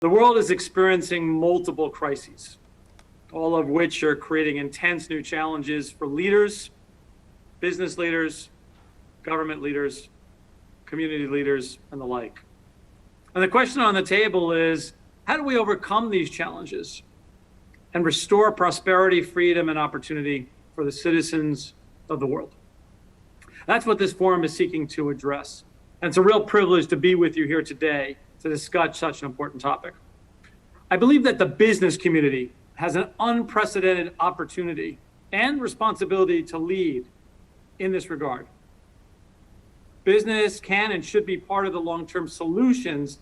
The world is experiencing multiple crises, all of which are creating intense new challenges for leaders, business leaders, government leaders, community leaders, and the like. And the question on the table is, how do we overcome these challenges and restore prosperity, freedom, and opportunity for the citizens of the world? That's what this forum is seeking to address. And it's a real privilege to be with you here today to discuss such an important topic. I believe that the business community has an unprecedented opportunity and responsibility to lead in this regard. Business can and should be part of the long-term solutions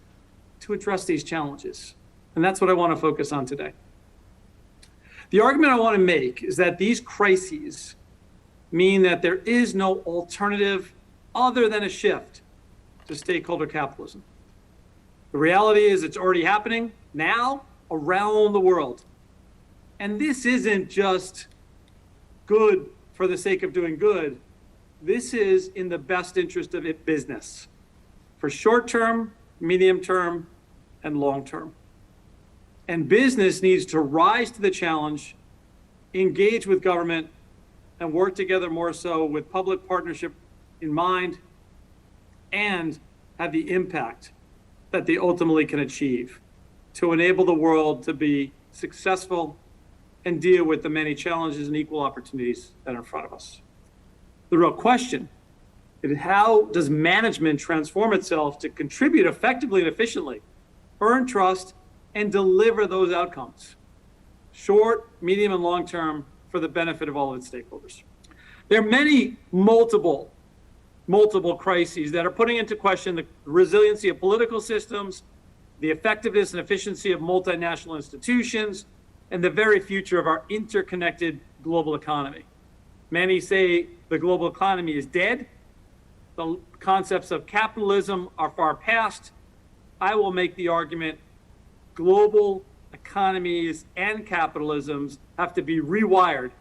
to address these challenges. And that's what I want to focus on today. The argument I want to make is that these crises mean that there is no alternative other than a shift to stakeholder capitalism. The reality is it's already happening now around the world. And this isn't just good for the sake of doing good. This is in the best interest of business for short-term, medium-term, and long-term. And business needs to rise to the challenge, engage with government, and work together more so with public partnership in mind, and have the impact that they ultimately can achieve to enable the world to be successful and deal with the many challenges and equal opportunities that are in front of us. The real question is, how does management transform itself to contribute effectively and efficiently, earn trust, and deliver those outcomes, short, medium, and long term, for the benefit of all of its stakeholders? There are many multiple crises that are putting into question the resiliency of political systems, the effectiveness and efficiency of multinational institutions, and the very future of our interconnected global economy. Many say the global economy is dead. The concepts of capitalism are far past. I will make the argument global economies and capitalisms have to be rewired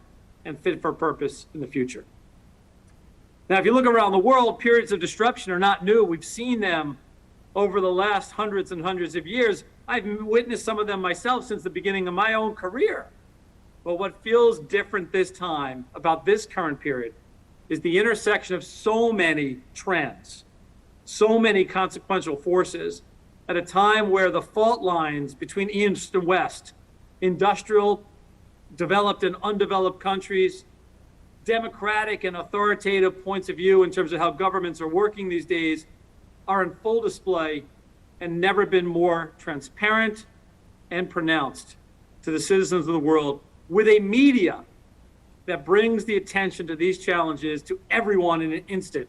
and fit for purpose in the future. Now, if you look around the world, periods of disruption are not new. We've seen them over the last hundreds and hundreds of years. I've witnessed some of them myself since the beginning of my own career. But what feels different this time about this current period is the intersection of so many trends, so many consequential forces at a time where the fault lines between East and West, industrial, developed and undeveloped countries, democratic and authoritative points of view in terms of how governments are working these days, are in full display and never been more transparent and pronounced to the citizens of the world, with a media that brings the attention to these challenges to everyone in an instant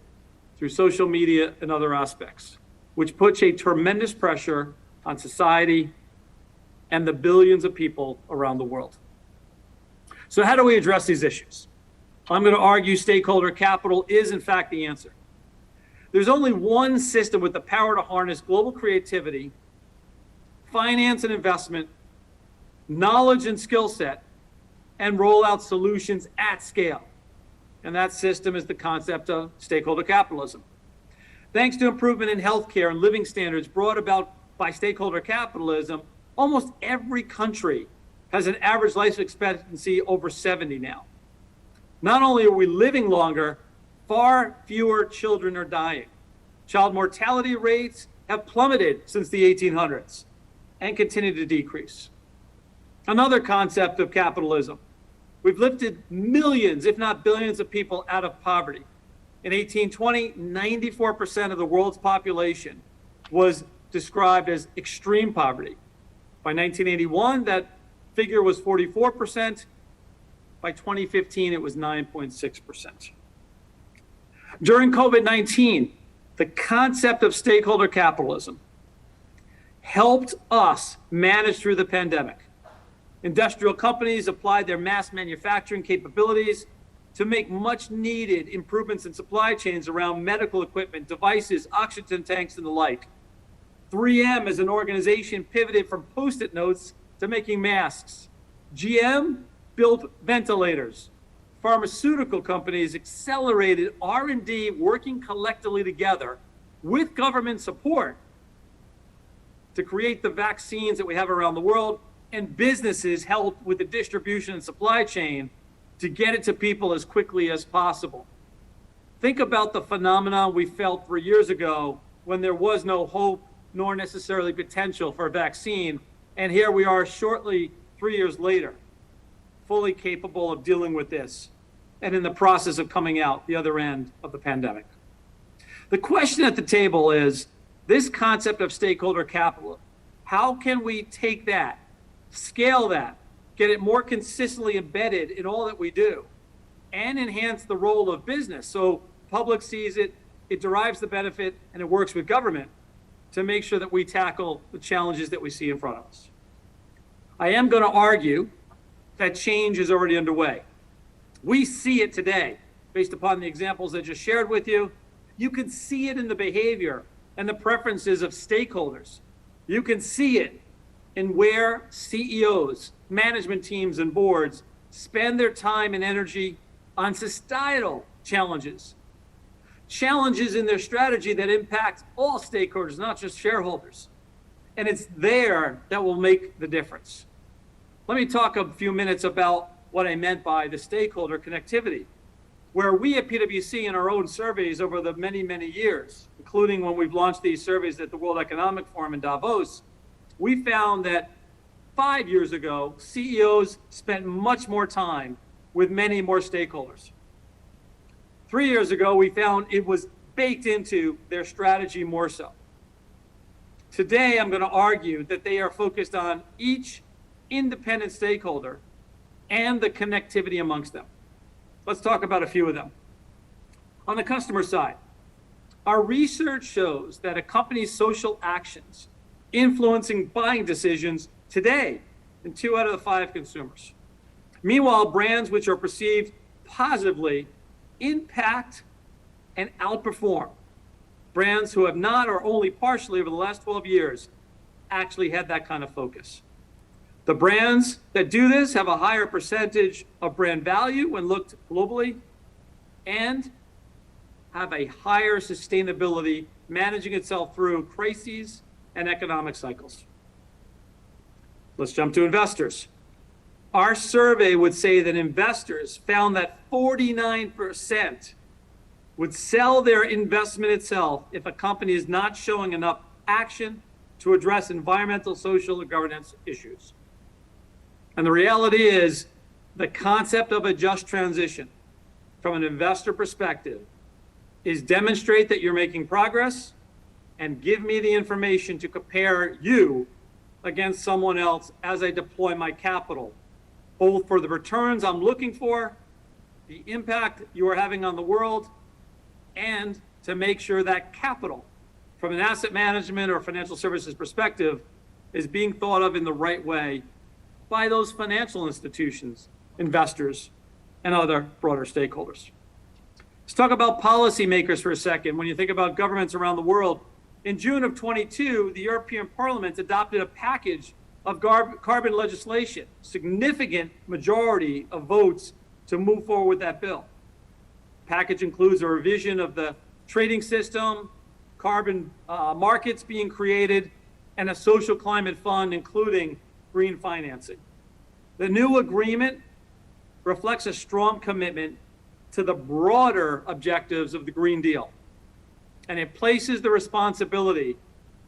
through social media and other aspects, which puts a tremendous pressure on society and the billions of people around the world. So how do we address these issues? I'm going to argue stakeholder capital is in fact the answer. There's only one system with the power to harness global creativity, finance and investment, knowledge and skill set, and roll out solutions at scale. And that system is the concept of stakeholder capitalism. Thanks to improvement in healthcare and living standards brought about by stakeholder capitalism, almost every country has an average life expectancy over 70 now. Not only are we living longer, far fewer children are dying. Child mortality rates have plummeted since the 1800s and continue to decrease. Another concept of capitalism: we've lifted millions, if not billions, of people out of poverty. In 1820, 94% of the world's population was described as extreme poverty. By 1981, that figure was 44%. By 2015, it was 9.6%. During COVID-19, the concept of stakeholder capitalism helped us manage through the pandemic. Industrial companies applied their mass manufacturing capabilities to make much needed improvements in supply chains around medical equipment, devices, oxygen tanks, and the like. 3M as an organization pivoted from Post-it notes to making masks. GM built ventilators. Pharmaceutical companies accelerated R&D, working collectively together with government support to create the vaccines that we have around the world, and businesses help with the distribution and supply chain to get it to people as quickly as possible. Think about the phenomenon we felt 3 years ago when there was no hope nor necessarily potential for a vaccine. And here we are shortly 3 years later, fully capable of dealing with this and in the process of coming out the other end of the pandemic. The question at the table is this concept of stakeholder capital. How can we take that, scale that, get it more consistently embedded in all that we do, and enhance the role of business so public sees it, it derives the benefit, and it works with government to make sure that we tackle the challenges that we see in front of us. I am going to argue that change is already underway. We see it today based upon the examples I just shared with you. You can see it in the behavior and the preferences of stakeholders. You can see it in where CEOs, management teams, and boards spend their time and energy on societal challenges, challenges in their strategy that impact all stakeholders, not just shareholders. And it's there that will make the difference. Let me talk a few minutes about what I meant by the stakeholder connectivity, where we at PwC in our own surveys over the many, many years, including when we've launched these surveys at the World Economic Forum in Davos, we found that 5 years ago, CEOs spent much more time with many more stakeholders. 3 years ago, we found it was baked into their strategy more so. Today, I'm going to argue that they are focused on each independent stakeholder and the connectivity amongst them. Let's talk about a few of them. On the customer side, our research shows that a company's social actions influencing buying decisions today in 2 out of the 5 consumers. Meanwhile, brands which are perceived positively impact and outperform brands who have not or only partially over the last 12 years actually had that kind of focus. The brands that do this have a higher percentage of brand value when looked globally and have a higher sustainability managing itself through crises and economic cycles. Let's jump to investors. Our survey would say that investors found that 49% would sell their investment itself if a company is not showing enough action to address environmental, social, and governance issues. And the reality is the concept of a just transition from an investor perspective is demonstrate that you're making progress and give me the information to compare you against someone else as I deploy my capital, both for the returns I'm looking for, the impact you are having on the world, and to make sure that capital from an asset management or financial services perspective is being thought of in the right way by those financial institutions, investors, and other broader stakeholders. Let's talk about policymakers for a second. When you think about governments around the world, in June of 22, the European Parliament adopted a package of carbon legislation, significant majority of votes to move forward with that bill. The package includes a revision of the trading system, carbon markets being created, and a social climate fund, including green financing. The new agreement reflects a strong commitment to the broader objectives of the Green Deal. And it places the responsibility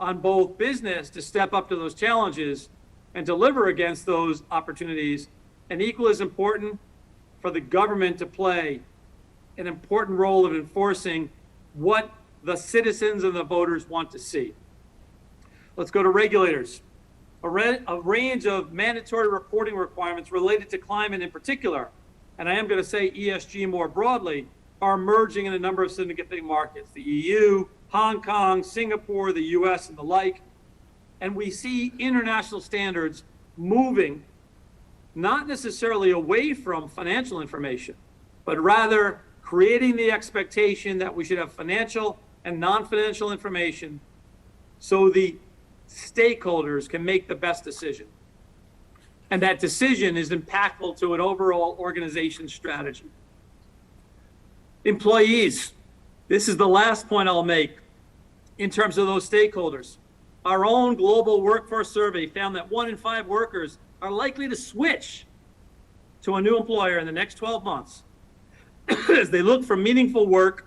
on both business to step up to those challenges and deliver against those opportunities, and equally as important for the government to play an important role of enforcing what the citizens and the voters want to see. Let's go to regulators. A range of mandatory reporting requirements related to climate in particular, and I am going to say ESG more broadly, are emerging in a number of significant markets, the EU, Hong Kong, Singapore, the US, and the like. And we see international standards moving not necessarily away from financial information, but rather creating the expectation that we should have financial and non-financial information so the stakeholders can make the best decision. And that decision is impactful to an overall organization strategy. Employees, this is the last point I'll make in terms of those stakeholders. Our own global workforce survey found that 1 in 5 workers are likely to switch to a new employer in the next 12 months as they look for meaningful work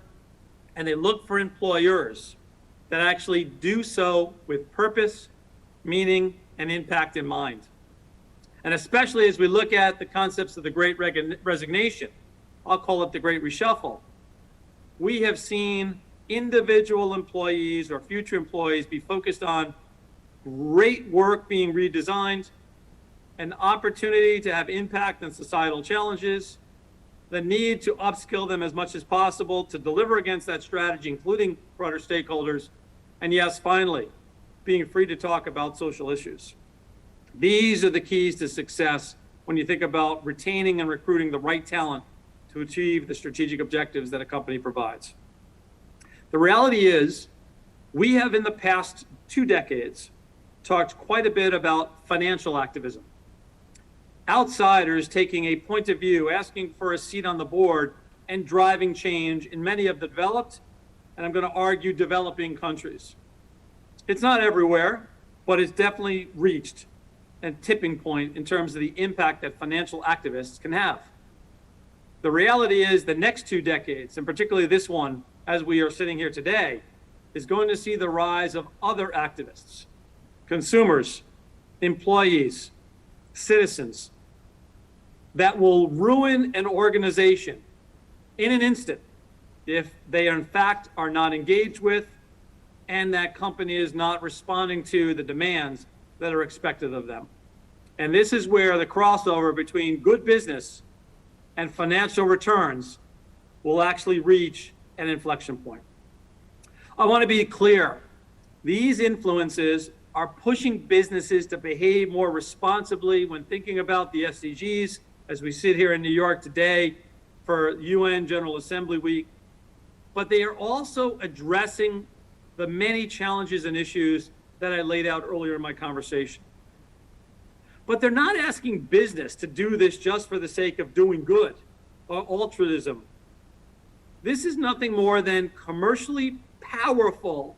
and they look for employers that actually do so with purpose, meaning, and impact in mind. And especially as we look at the concepts of the Great Resignation, I'll call it the Great Reshuffle, we have seen individual employees or future employees be focused on great work being redesigned, an opportunity to have impact on societal challenges, the need to upskill them as much as possible to deliver against that strategy, including broader stakeholders, and yes, finally, being free to talk about social issues. These are the keys to success when you think about retaining and recruiting the right talent to achieve the strategic objectives that a company provides. The reality is, we have in the past 2 decades talked quite a bit about financial activism. Outsiders taking a point of view, asking for a seat on the board, and driving change in many of the developed, and I'm going to argue developing countries. It's not everywhere, but it's definitely reached a tipping point in terms of the impact that financial activists can have. The reality is the next 2 decades, and particularly this one, as we are sitting here today, is going to see the rise of other activists, consumers, employees, citizens, that will ruin an organization in an instant if they in fact are not engaged with and that company is not responding to the demands that are expected of them. And this is where the crossover between good business and financial returns will actually reach an inflection point. I want to be clear. These influences are pushing businesses to behave more responsibly when thinking about the SDGs as we sit here in New York today for UN General Assembly Week. But they are also addressing the many challenges and issues that I laid out earlier in my conversation. But they're not asking business to do this just for the sake of doing good or altruism. This is nothing more than commercially powerful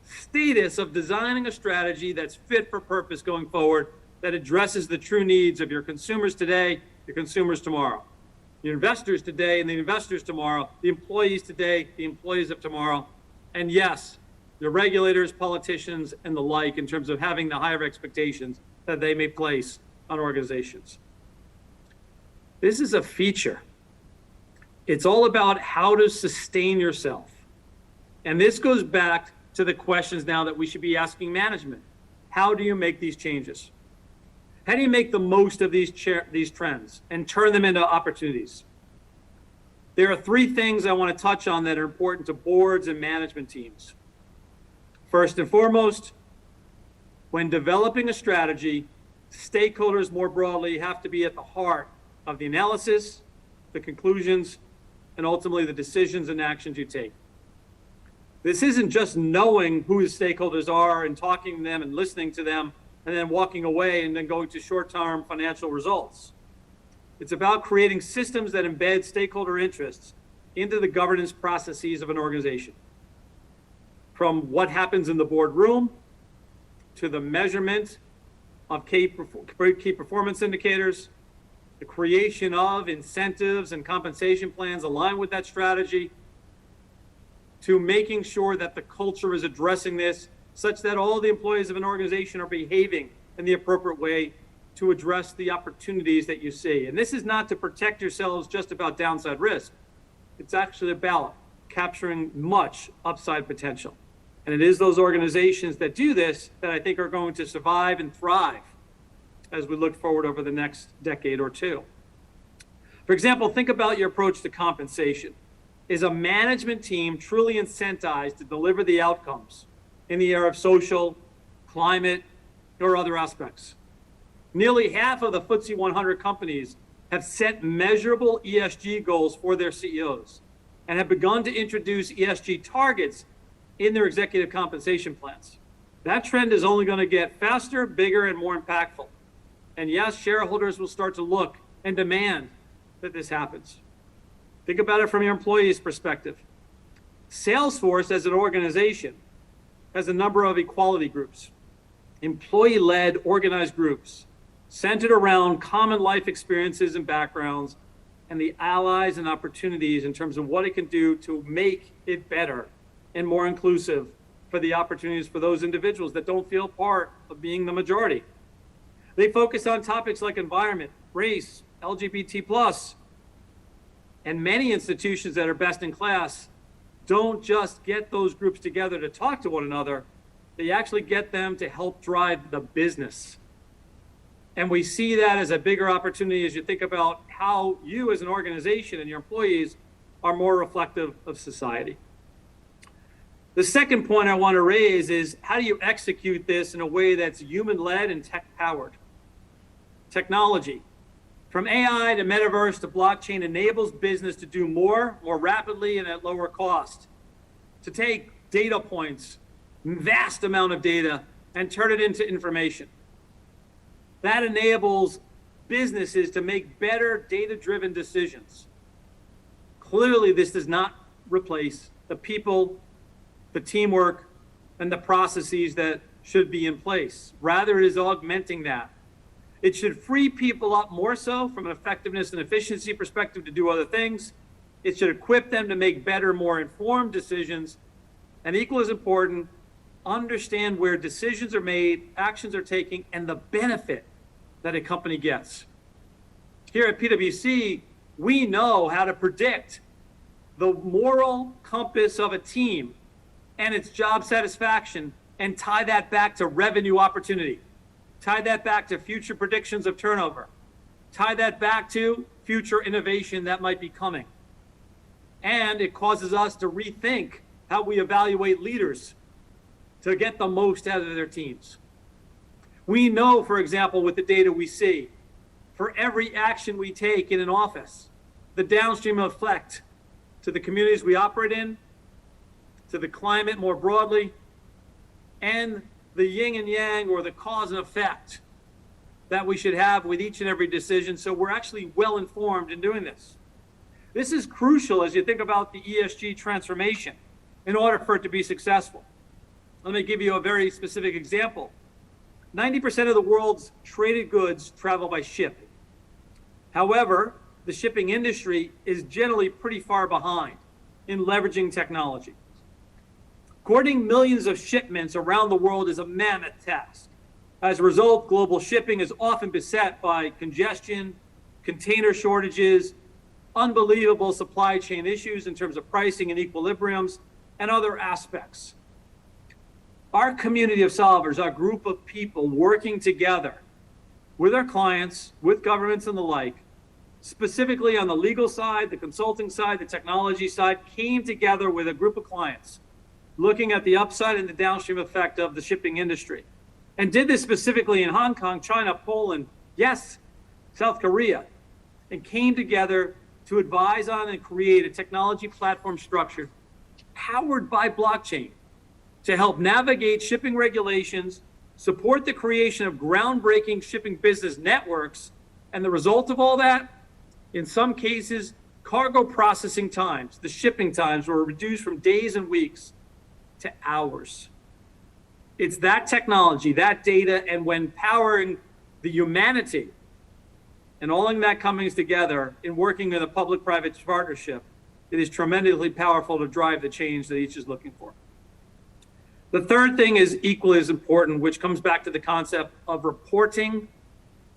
status of designing a strategy that's fit for purpose going forward, that addresses the true needs of your consumers today, your consumers tomorrow, your investors today and the investors tomorrow, the employees today, the employees of tomorrow, and yes, the regulators, politicians, and the like in terms of having the higher expectations that they may place on organizations. This is a feature. It's all about how to sustain yourself. And this goes back to the questions now that we should be asking management. How do you make these changes? How do you make the most of these trends and turn them into opportunities? There are 3 things I want to touch on that are important to boards and management teams. First and foremost, when developing a strategy, stakeholders more broadly have to be at the heart of the analysis, the conclusions, and ultimately the decisions and actions you take. This isn't just knowing who the stakeholders are and talking to them and listening to them and then walking away and then going to short-term financial results. It's about creating systems that embed stakeholder interests into the governance processes of an organization. From what happens in the boardroom to the measurement of key performance indicators, the creation of incentives and compensation plans aligned with that strategy, to making sure that the culture is addressing this such that all the employees of an organization are behaving in the appropriate way to address the opportunities that you see. And this is not to protect yourselves just about downside risk. It's actually about capturing much upside potential. And it is those organizations that do this that I think are going to survive and thrive as we look forward over the next decade or 2. For example, think about your approach to compensation. Is a management team truly incentivized to deliver the outcomes in the area of social, climate, or other aspects? Nearly half of the FTSE 100 companies have set measurable ESG goals for their CEOs and have begun to introduce ESG targets in their executive compensation plans. That trend is only going to get faster, bigger, and more impactful. And yes, shareholders will start to look and demand that this happens. Think about it from your employees' perspective. Salesforce as an organization has a number of equality groups, employee-led organized groups centered around common life experiences and backgrounds and the allies and opportunities in terms of what it can do to make it better and more inclusive for the opportunities for those individuals that don't feel part of being the majority. They focus on topics like environment, race, LGBT+, and many institutions that are best in class don't just get those groups together to talk to one another, they actually get them to help drive the business. And we see that as a bigger opportunity as you think about how you as an organization and your employees are more reflective of society. The second point I want to raise is how do you execute this in a way that's human-led and tech-powered? Technology, from AI to metaverse to blockchain, enables business to do more rapidly and at lower cost, to take data points, vast amount of data, and turn it into information. That enables businesses to make better data-driven decisions. Clearly, this does not replace the people, the teamwork, and the processes that should be in place. Rather, it is augmenting that. It should free people up more so from an effectiveness and efficiency perspective to do other things. It should equip them to make better, more informed decisions. And equal as important, understand where decisions are made, actions are taken, and the benefit that a company gets. Here at PwC, we know how to predict the moral compass of a team and its job satisfaction and tie that back to revenue opportunity, tie that back to future predictions of turnover, tie that back to future innovation that might be coming. And it causes us to rethink how we evaluate leaders to get the most out of their teams. We know, for example, with the data we see, for every action we take in an office, the downstream effect to the communities we operate in, to the climate more broadly, and the yin and yang, or the cause and effect that we should have with each and every decision. So we're actually well informed in doing this. This is crucial as you think about the ESG transformation in order for it to be successful. Let me give you a very specific example. 90% of the world's traded goods travel by ship. However, the shipping industry is generally pretty far behind in leveraging technology. Coordinating millions of shipments around the world is a mammoth task. As a result, global shipping is often beset by congestion, container shortages, unbelievable supply chain issues in terms of pricing and equilibriums, and other aspects. Our community of solvers, our group of people working together with our clients, with governments and the like, specifically on the legal side, the consulting side, the technology side, came together with a group of clients looking at the upside and the downstream effect of the shipping industry, and did this specifically in Hong Kong, China, Poland, yes, South Korea, and came together to advise on and create a technology platform structure powered by blockchain to help navigate shipping regulations, support the creation of groundbreaking shipping business networks, and the result of all that, in some cases, cargo processing times, the shipping times were reduced from days and weeks to hours. It's that technology, that data, and when powering the humanity and all of that coming together in working in a public-private partnership, it is tremendously powerful to drive the change that each is looking for. The third thing is equally as important, which comes back to the concept of reporting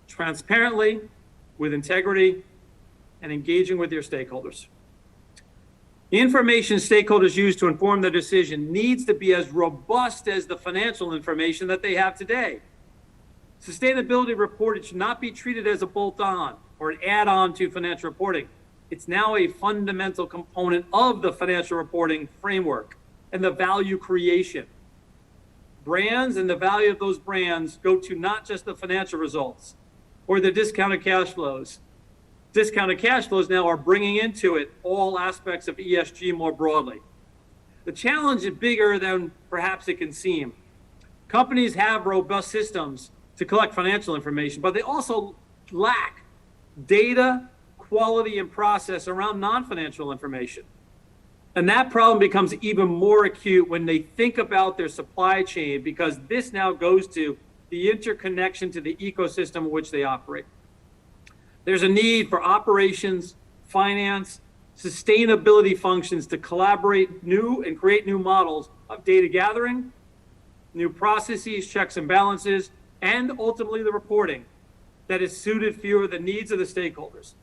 transparently, with integrity, and engaging with your stakeholders. The information stakeholders use to inform their decision needs to be as robust as the financial information that they have today. Sustainability reporting should not be treated as a bolt-on or an add-on to financial reporting. It's now a fundamental component of the financial reporting framework and the value creation. Brands and the value of those brands go to not just the financial results or the discounted cash flows. Discounted cash flows now are bringing into it all aspects of ESG more broadly. The challenge is bigger than perhaps it can seem. Companies have robust systems to collect financial information, but they also lack data, quality, and process around non-financial information. And that problem becomes even more acute when they think about their supply chain, because this now goes to the interconnection to the ecosystem in which they operate. There's a need for operations, finance, sustainability functions to collaborate new and create new models of data gathering, new processes, checks and balances, and ultimately the reporting that is suited for the needs of the stakeholders.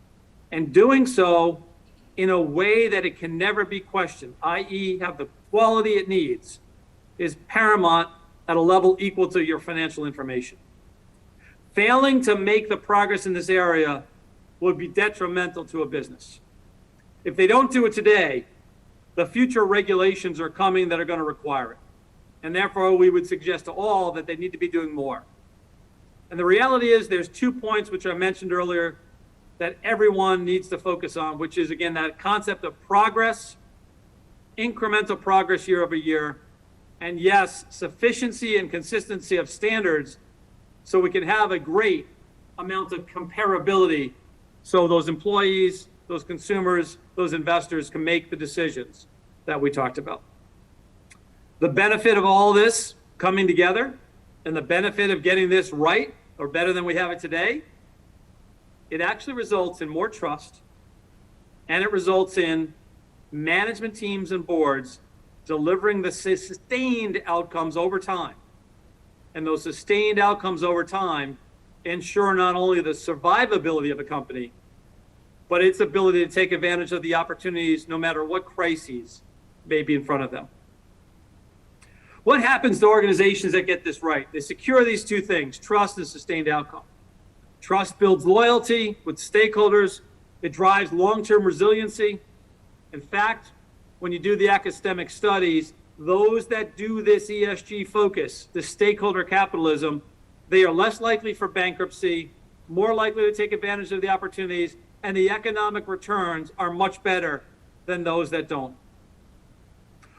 And doing so in a way that it can never be questioned, i.e. have the quality it needs, is paramount at a level equal to your financial information. Failing to make the progress in this area would be detrimental to a business. If they don't do it today, the future regulations are coming that are going to require it. And therefore, we would suggest to all that they need to be doing more. And the reality is there's 2 points which I mentioned earlier that everyone needs to focus on, which is, again, that concept of progress, incremental progress year over year, and yes, sufficiency and consistency of standards so we can have a great amount of comparability so those employees, those consumers, those investors can make the decisions that we talked about. The benefit of all this coming together and the benefit of getting this right or better than we have it today, it actually results in more trust, and it results in management teams and boards delivering the sustained outcomes over time. And those sustained outcomes over time ensure not only the survivability of a company, but its ability to take advantage of the opportunities no matter what crises may be in front of them. What happens to organizations that get this right? They secure these 2 things, trust and sustained outcome. Trust builds loyalty with stakeholders. It drives long-term resiliency. In fact, when you do the academic studies, those that do this ESG focus, the stakeholder capitalism, they are less likely for bankruptcy, more likely to take advantage of the opportunities, and the economic returns are much better than those that don't.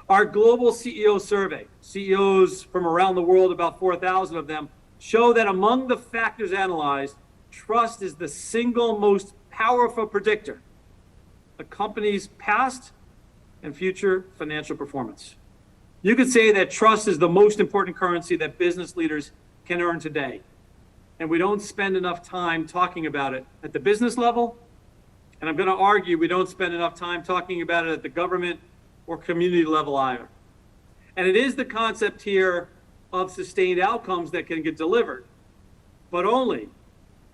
Our global CEO survey, CEOs from around the world, about 4,000 of them, show that among the factors analyzed, trust is the single most powerful predictor of a company's past and future financial performance. You could say that trust is the most important currency that business leaders can earn today. And we don't spend enough time talking about it at the business level. And I'm going to argue we don't spend enough time talking about it at the government or community level either. And it is the concept here of sustained outcomes that can get delivered, but only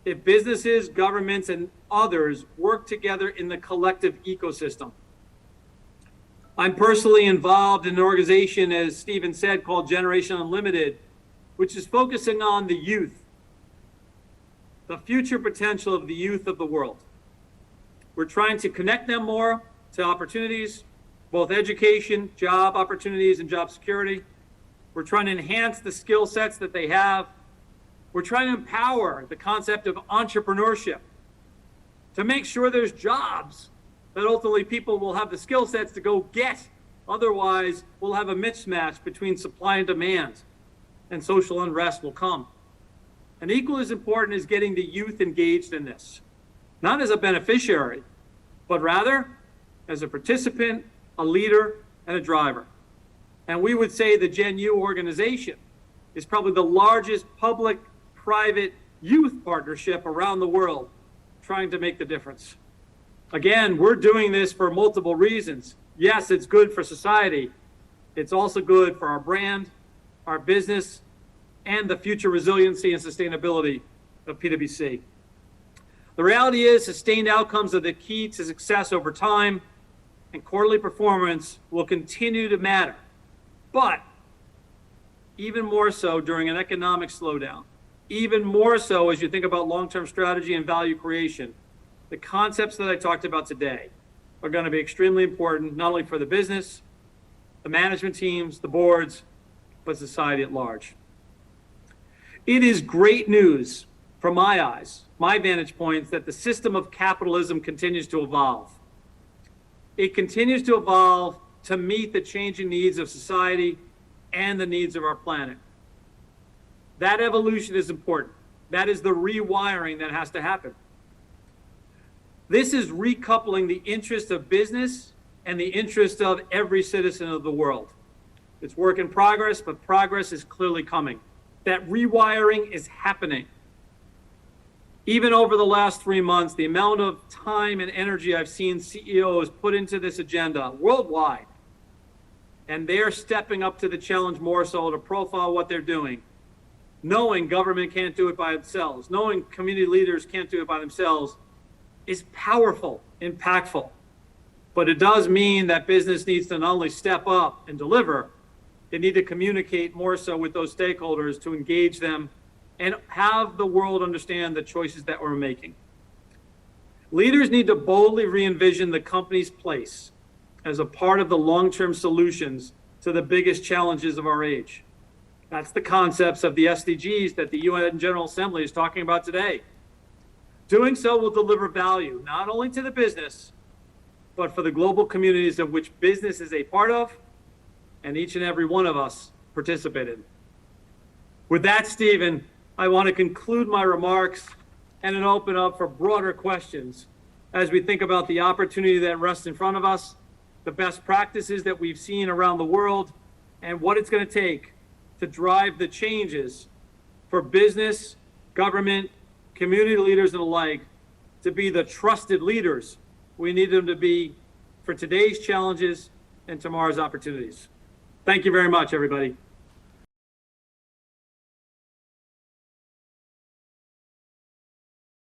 if businesses, governments, and others work together in the collective ecosystem. I'm personally involved in an organization, as Stephen said, called Generation Unlimited, which is focusing on the youth, the future potential of the youth of the world. We're trying to connect them more to opportunities, both education, job opportunities, and job security. We're trying to enhance the skill sets that they have. We're trying to empower the concept of entrepreneurship to make sure there's jobs that ultimately people will have the skill sets to go get. Otherwise, we'll have a mismatch between supply and demand, and social unrest will come. And equally as important is getting the youth engaged in this, not as a beneficiary, but rather as a participant, a leader, and a driver. And we would say the Gen U organization is probably the largest public-private youth partnership around the world trying to make the difference. Again, we're doing this for multiple reasons. Yes, it's good for society. It's also good for our brand, our business, and the future resiliency and sustainability of PwC. The reality is sustained outcomes are the key to success over time, and quarterly performance will continue to matter. But even more so during an economic slowdown, even more so as you think about long-term strategy and value creation, the concepts that I talked about today are going to be extremely important, not only for the business, the management teams, the boards, but society at large. It is great news from my eyes, my vantage points, that the system of capitalism continues to evolve. It continues to evolve to meet the changing needs of society and the needs of our planet. That evolution is important. That is the rewiring that has to happen. This is recoupling the interest of business and the interest of every citizen of the world. It's work in progress, but progress is clearly coming. That rewiring is happening. Even over the last 3 months, the amount of time and energy I've seen CEOs put into this agenda worldwide, and they're stepping up to the challenge more so to profile what they're doing, knowing government can't do it by themselves, knowing community leaders can't do it by themselves, is powerful, impactful. But it does mean that business needs to not only step up and deliver, they need to communicate more so with those stakeholders to engage them and have the world understand the choices that we're making. Leaders need to boldly re-envision the company's place as a part of the long-term solutions to the biggest challenges of our age. That's the concepts of the SDGs that the UN General Assembly is talking about today. Doing so will deliver value, not only to the business, but for the global communities of which business is a part of, and each and every one of us participate in. With that, Stephen, I want to conclude my remarks and then open up for broader questions as we think about the opportunity that rests in front of us, the best practices that we've seen around the world, and what it's going to take to drive the changes for business, government, community leaders and the like to be the trusted leaders we need them to be for today's challenges and tomorrow's opportunities. Thank you very much, everybody.